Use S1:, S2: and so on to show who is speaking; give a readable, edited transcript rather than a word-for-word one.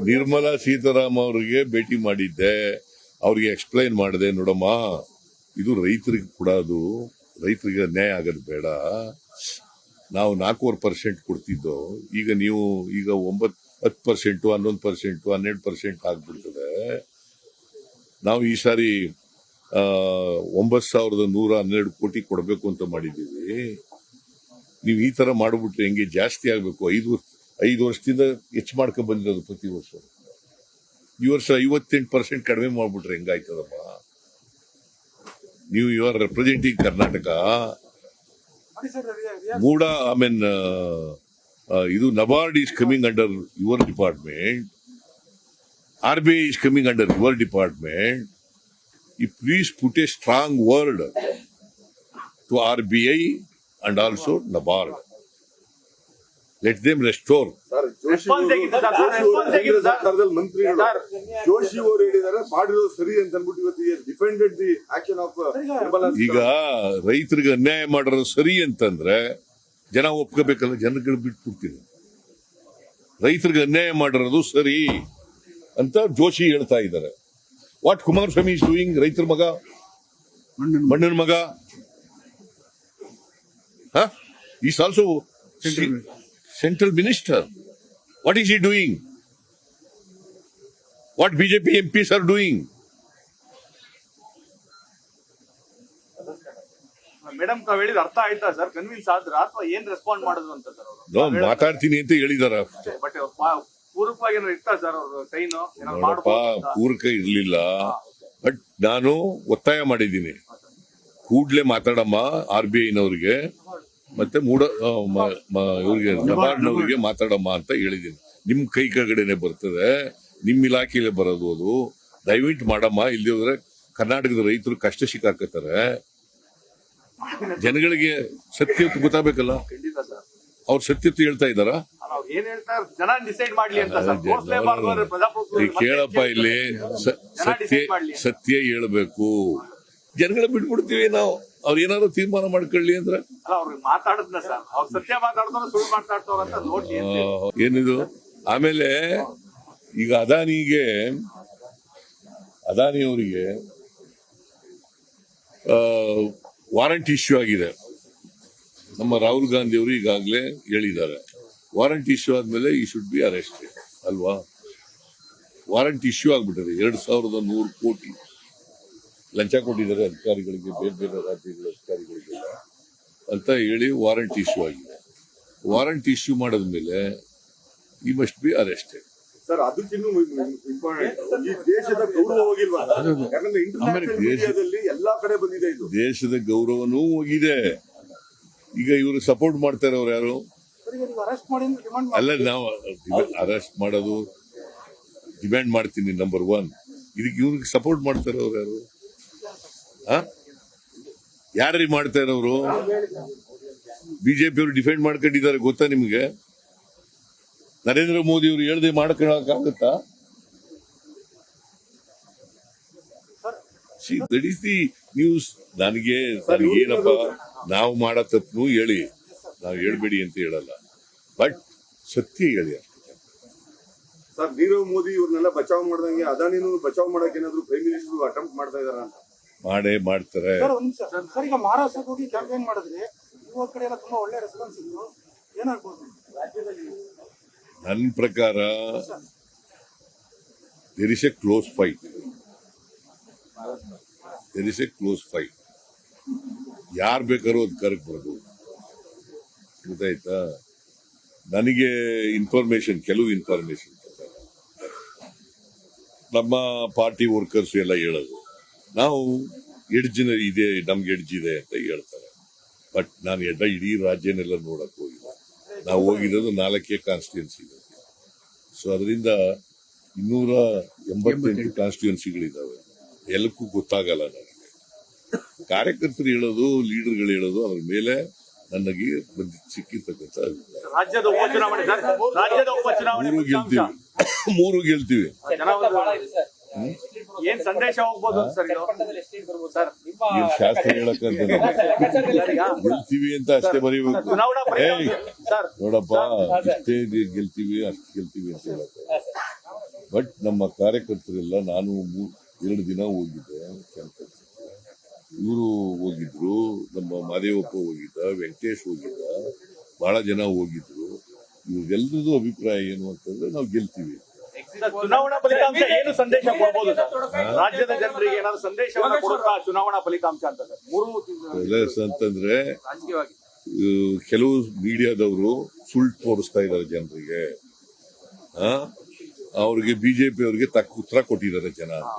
S1: ನಿರ್ಮಲಾ ಸೀತಾರಾಮ್ ಅವರಿಗೆ ಭೇಟಿ ಮಾಡಿದ್ದೆ. ಅವ್ರಿಗೆ ಎಕ್ಸ್ಪ್ಲೈನ್ ಮಾಡಿದೆ, ನೋಡಮ್ಮ ಇದು ರೈತರಿಗೆ ಕೊಡೋದು, ರೈತರಿಗೆ ಅನ್ಯಾಯ ಆಗೋದು ಬೇಡ. ನಾವು 4% ಕೊಡ್ತಿದ್ದೋ, ಈಗ ನೀವು 10%, 11%, 12% ಆಗ್ಬಿಡ್ತದೆ. ನಾವು ಈ ಸಾರಿ 9,112 ಕೋಟಿ ಕೊಡಬೇಕು ಅಂತ ಮಾಡಿದ್ದೀವಿ. ನೀವು ಈ ತರ ಮಾಡ್ಬಿಟ್ರೆ ಹೆಂಗೆ? ಜಾಸ್ತಿ ಆಗ್ಬೇಕು. 5 ವರ್ಷದಿಂದ ಹೆಚ್ಚು ಮಾಡ್ಕೊಂಡ್ ಬಂದಿರೋದು ಪ್ರತಿ ವರ್ಷ. ಈ ವರ್ಷ 58% ಕಡಿಮೆ ಮಾಡ್ಬಿಟ್ರೆ ಹೆಂಗಾಯ್ತದಮ್ಮ? ನೀವು ಯು ಆರ್ ರೆಪ್ರೆಸೆಂಟಿಂಗ್ ಕರ್ನಾಟಕ. ಮೂಡ ಇದು NABARD is coming under your department, RBI is coming under your department. You please put a strong word to RBI and also NABARD. Let them restore.
S2: Joshi ಅವರು ಹೇಳಿದ್ದಾರೆ ಮಾಡಿರೋದು ಸರಿ ಅಂತ ಅಂದ್ಬಿಟ್ಟು ಇವತ್ತು ಡಿಫೆಂಡೆಡ್ ದಿ ಆಕ್ಷನ್ ಆಫ್.
S1: ಈಗ ರೈತರಿಗೆ ಅನ್ಯಾಯ ಮಾಡಿರೋದು ಸರಿ ಅಂತಂದ್ರೆ ಜನ ಒಪ್ಕೋಬೇಕಲ್ಲ, ಜನಗಳು ಬಿಟ್ಬಿಡ್ತೀನಿ. ರೈತರಿಗೆ ಅನ್ಯಾಯ ಮಾಡಿರೋದು ಸರಿ ಅಂತ ಜೋಶಿ ಹೇಳ್ತಾ ಇದ್ದಾರೆ. What Kumaraswamy is doing? ರೈತರ ಮಗ, ಮಣ್ಣನ ಮಗ, is also central minister. What is he doing? What BJP MPs are doing?
S3: Madam ತಾವ್ ಹೇಳಿದ ಅರ್ಥ ಆಯ್ತಾ ಸರ್? ಕನ್ವಿನ್ಸ್ ಆದ್ರ ಅಥವಾ ಏನ್ ರೆಸ್ಪಾಂಡ್ ಮಾಡಿದ್ರು ಅಂತ ಸರ್?
S1: ನಾವು ಮಾತಾಡ್ತೀನಿ ಅಂತ ಹೇಳಿದಾರ.
S3: ಬಟ್ ಪೂರಕವಾಗಿ ಇರ್ತಾ ಸರ್ ಅವ್ರ ಸೈನ್
S1: ಪೂರಕ ಇರ್ಲಿಲ್ಲ. ಬಟ್ ನಾನು ಒತ್ತಾಯ ಮಾಡಿದ್ದೀನಿ, ಕೂಡ್ಲೆ ಮಾತಾಡಮ್ಮ RBIನವ್ರಿಗೆ ಮತ್ತೆ ಇವ್ರಿಗೆ ನಬಾರ್ಡ್ನವ್ರಿಗೆ ಮಾತಾಡಮ್ಮ ಅಂತ ಹೇಳಿದ್ದೀನಿ. ನಿಮ್ ಕೈ ಕೆಳಗಡೆನೆ ಬರ್ತದೆ, ನಿಮ್ ಇಲಾಖೆಯಲ್ಲೇ ಬರೋದು ಅದು. ದಯವಿಟ್ಟು ಮಾಡಮ್ಮ, ಇಲ್ಲಿ ಹೋದ್ರೆ ಕರ್ನಾಟಕದ ರೈತರು ಕಷ್ಟ ಸಿಕ್ಕಾಕತ್ತಾರೆ. ಜನಗಳಿಗೆ ಸತ್ಯತೆ ಗೊತ್ತಾಗಬೇಕಲ್ಲ. ಅವ್ರು ಸತ್ಯತೆ ಹೇಳ್ತಾ ಇದ್ದಾರಾ?
S3: ಜನ ಡಿಸೈಡ್ ಮಾಡ್ಲಿ ಅಂತ
S1: ಕೇಳಪ್ಪ, ಇಲ್ಲಿ ಸತ್ಯ ಹೇಳ್ಬೇಕು. ಜನಗಳ ಬಿಟ್ಬಿಡ್ತೀವಿ ನಾವು, ಅವ್ರು ಏನಾದ್ರು ತೀರ್ಮಾನ ಮಾಡ್ಕೊಳ್ಳಿ ಅಂದ್ರೆ.
S3: ಮಾತಾಡದ್ನ ಸರ್, ಅವ್ರು ಸತ್ಯ ಮಾತಾಡ್ತಾರ ಸುಳ್ಳು ಮಾತಾಡ್ತಾರ ಅಂತ ನೋಡಿ
S1: ಏನಿದು. ಆಮೇಲೆ ಈಗ ಅದಾನಿ ಅವರಿಗೆ ವಾರಂಟ್ ಇಶ್ಯೂ ಆಗಿದೆ. ನಮ್ಮ ರಾಹುಲ್ ಗಾಂಧಿ ಅವರು ಈಗಾಗಲೇ ಹೇಳಿದ್ದಾರೆ, ವಾರಂಟ್ ಇಶ್ಯೂ ಆದ್ಮೇಲೆ ಈ ಶುಡ್ ಬಿ ಅರೆಸ್ಟೆಡ್ ಅಲ್ವಾ? ವಾರಂಟ್ ಇಶ್ಯೂ ಆಗ್ಬಿಟ್ಟಿದೆ. 2,100 ಕೋಟಿ ಲಂಚ ಕೊಟ್ಟಿದ್ದಾರೆ ಅಧಿಕಾರಿಗಳಿಗೆ, ಬೇರೆ ಬೇರೆ ರಾಜ್ಯಗಳ ಅಧಿಕಾರಿಗಳಿಗೆ ಅಂತ ಹೇಳಿ ವಾರಂಟ್ ಇಶ್ಯೂ ಆಗಿದೆ. ವಾರಂಟ್ ಇಶ್ಯೂ ಮಾಡಿದ್ಮೇಲೆ ಈ ಮಸ್ಟ್ ಬಿ ಅರೆಸ್ಟೆಡ್.
S2: ಸರ್, ಅದಕ್ಕಿನ್ನೂ ಇಂಪಾರ್ಟೆಂಟ್ ಈ ದೇಶದ ಗೌರವ ಹೋಗಿಲ್ವಾ? ಯಾಕಂದ್ರೆ ಇಂಟರ್ನ್ಯಾಷನಲ್ ಮೀಡಿಯಾದಲ್ಲಿ ಎಲ್ಲಾ ಕಡೆ ಬಂದಿದೆ ಇದು.
S1: ದೇಶದ ಗೌರವನೂ ಹೋಗಿದೆ. ಈಗ ಇವರು ಸಪೋರ್ಟ್ ಮಾಡ್ತಾ ಇರೋರು ಯಾರು? ಅಲ್ಲ, ನಾವು ಅರೆಸ್ಟ್ ಮಾಡೋದು ಡಿಮ್ಯಾಂಡ್ ಮಾಡ್ತೀನಿ, ನಂಬರ್ 1. ಇದಕ್ಕೆ ಇವ್ರಿಗೆ ಸಪೋರ್ಟ್ ಮಾಡ್ತಾ ಇರೋರು ಯಾರು? ಯಾರು ಮಾಡ್ತಾ ಇರೋರು? ಬಿಜೆಪಿ ಅವರು ಡಿಫೆಂಡ್ ಮಾಡ್ಕೊಂಡಿದ್ದಾರೆ, ಗೊತ್ತಾ ನಿಮ್ಗೆ? ನರೇಂದ್ರ ಮೋದಿ ಅವರು ಹೇಳ್ದೆ ಮಾಡ್ಕೊಳಕ್ಕಾಗತ್ತಾ? That is the news. ನನಗೆ ಏನಪ್ಪ, ನಾವು ಮಾಡೋ ತಪ್ಪು ಹೇಳಿ, ನಾವು ಹೇಳ್ಬೇಡಿ ಅಂತ ಹೇಳಲ್ಲ, ಬಟ್ ಸತ್ಯ ಹೇಳಿ ಅಷ್ಟೇ.
S2: ಸರ್, ನೀರವ್ ಮೋದಿ ಇವ್ರನ್ನೆಲ್ಲ ಬಚಾವ್ ಮಾಡ್ದಂಗೆ ಅದಾನಿನೂ ಬಚಾವ್ ಮಾಡಕ್ಕೆ ಏನಾದ್ರು ಪ್ರೈಮ್ ಮಿನಿಸ್ಟರ್ ಅಟೆಂಪ್ಟ್ ಮಾಡ್ತಾ ಇದಾರ ಅಂತ?
S1: ಮಾಡ್ತಾರೆ.
S4: ಸರ್, ಈಗ ಮಹಾರಾಷ್ಟ್ರಕ್ಕೆ ಹೋಗಿ ಕ್ಯಾಂಪೇನ್ ಮಾಡಿದ್ರೆ ಯುವ ಕಡೆ ಎಲ್ಲ ತುಂಬಾ ಒಳ್ಳೆ ರೆಸ್ಪಾನ್ಸ್ ಇತ್ತು, ಏನಾಗ್ಬೋದು ರಾಜ್ಯದಲ್ಲಿ?
S1: ನನ್ನ ಪ್ರಕಾರ there is a close fight. ಯಾರು ಬೇಕಾದ್ರೂ ಅದು ಕರೆಕ್ಟ್ ಬರ್ಬೋದು, ಗೊತ್ತಾಯ್ತಾ? ನನಗೆ ಕೆಲವು ಇನ್ಫಾರ್ಮೇಶನ್ ನಮ್ಮ ಪಾರ್ಟಿ ವರ್ಕರ್ಸ್ ಎಲ್ಲ ಹೇಳೋದು, ನಾವು ನಮ್ಗೆ ಎಡ್ಜಿದೆ ಅಂತ ಹೇಳ್ತಾರೆ. ಬಟ್ ನಾನು ಇಡೀ ರಾಜ್ಯನೆಲ್ಲ ನೋಡಕ್ ಹೋಗಿಲ್ಲ. ನಾವು ಹೋಗಿರೋದು 4 ಕಾನ್ಸ್ಟಿಟ್ಯೂನ್ಸಿ. ಸೊ ಅದರಿಂದ 288 ಕಾನ್ಸ್ಟಿಟ್ಯೂನ್ಸಿಗಳಿದ್ದಾವೆ. ಎಲ್ಲಕ್ಕೂ ಗೊತ್ತಾಗಲ್ಲ ನನಗೆ. ಕಾರ್ಯಕರ್ತರು ಹೇಳೋದು, ಲೀಡರ್ಗಳು ಹೇಳೋದು, ಅದ್ರ ಮೇಲೆ ನನಗೆ ಸಿಕ್ಕಿರ್ತಕ್ಕಂಥ
S3: ರಾಜ್ಯದ ಉಪಚುನಾವಣೆ
S1: 3 ಗೆಲ್ತೀವಿ.
S3: ಏನ್ ಸಂದೇಶ ಹೋಗ್ಬೋದು ಸರ್?
S1: ಈಗ ಶಾಸ್ತ್ರ ಹೇಳಕ್ಕಂತ ಗೆಲ್ತೀವಿ ಅಂತ ಅಷ್ಟೇ ಬರೀಬೇಕು.
S3: ಚುನಾವಣಾ ಫಲಿತಾಂಶ ಸರ್
S1: ನೋಡಪ್ಪ, ಇಷ್ಟೇ ಗೆಲ್ತೀವಿ ಅಷ್ಟು ಗೆಲ್ತೀವಿ ಅಂತ ಹೇಳಕ್ಕೆ. ಬಟ್ ನಮ್ಮ ಕಾರ್ಯಕರ್ತರೆಲ್ಲ, ನಾನು 2 ದಿನ ಹೋಗಿದ್ದೆ, ಇವರು ಹೋಗಿದ್ರು, ನಮ್ಮ ಮಾದೇವಪ್ಪ ಹೋಗಿದ್ದ, ವೆಂಕಟೇಶ್ ಹೋಗಿದ್ದ, ಬಹಳ ಜನ ಹೋಗಿದ್ರು. ಇವ್ರೆಲ್ಲರದು ಅಭಿಪ್ರಾಯ ಏನು ಅಂತಂದ್ರೆ ನಾವು ಗೆಲ್ತೀವಿ.
S3: ಚುನಾವಣಾ ಫಲಿತಾಂಶ ಏನು ಸಂದೇಶ ಕೊಡ್ಬೋದು ಸರ್? ರಾಜ್ಯದ ಜನರಿಗೆ ಏನಾದ್ರು ಸಂದೇಶವನ್ನ ಕೊಡುತ್ತಾ ಚುನಾವಣಾ ಫಲಿತಾಂಶ ಅಂತ ಸರ್?
S1: ಅಂತಂದ್ರೆ
S3: ರಾಜಕೀಯವಾಗಿ
S1: ಕೆಲವು ಮೀಡಿಯಾದವರು ಸುಳ್ಳು ತೋರಿಸ್ತಾ ಇದ್ದಾರೆ ಜನರಿಗೆ. ಅವ್ರಿಗೆ ಬಿಜೆಪಿ ಅವ್ರಿಗೆ ತಕ್ಕ ಉತ್ತರ ಕೊಟ್ಟಿದ್ದಾರೆ ಜನ ಅಂತ.